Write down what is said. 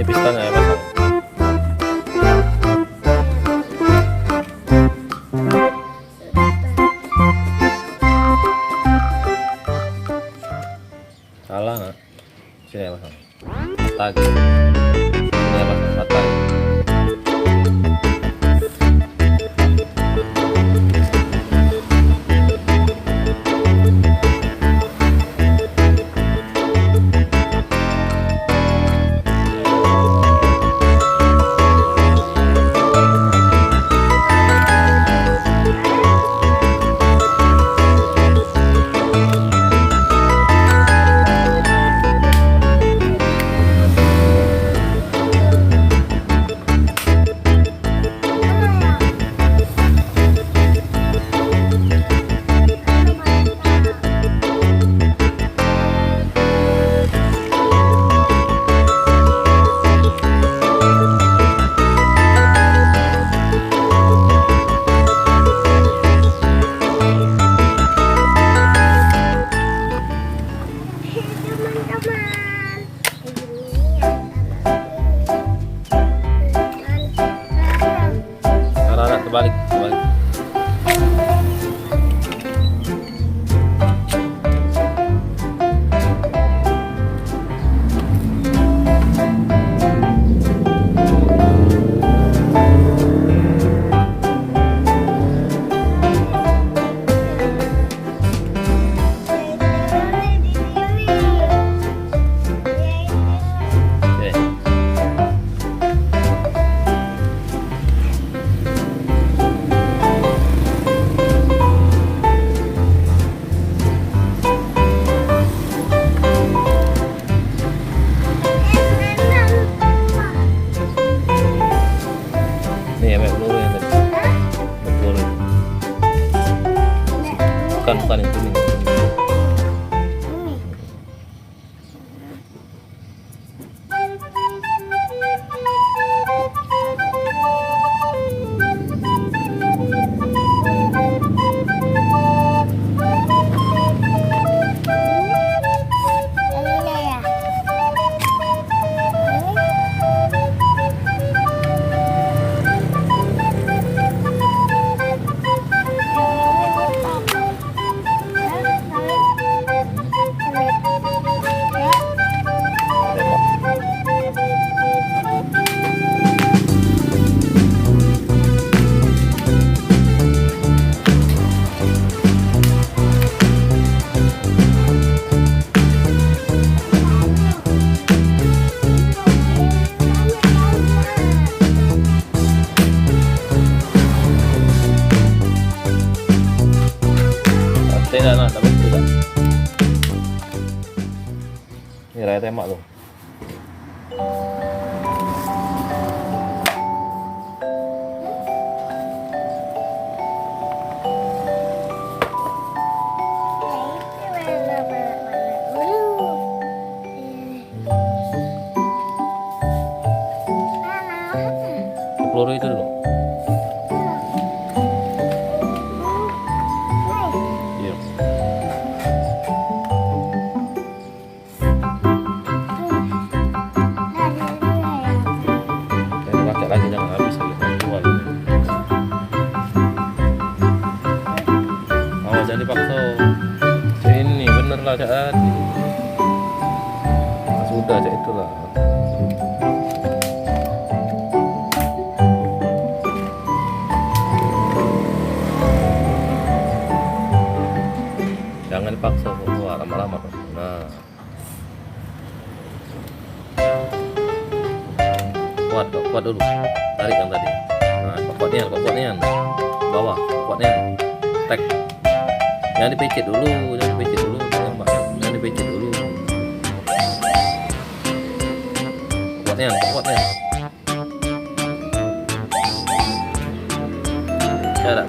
Ini pistonnya ya pasang. Salah nggak? Sini ya pasang. Lagi. Ini ya pasang patah. Terbalik, terbalik. Nih ya, peluru yang tadi. Peluru. Bukan yang kuning. Tidak, nah, dapat tidak. Ini raya tembak tuh. Peluru itu dulu. Iya. Pakai lagi, jangan habis lagi. Keluar. Oh, jangan dipaksa. Ini bener lah jadi. Sudah aja itulah. Jangan dipaksa keluar lama-lama. Nah, kuat dulu, tarik yang tadi. Nah, kuatnya bawah, kuatnya tek. Jangan dipicit dulu, jangan dipicit dulu. Kuatnya. Ya,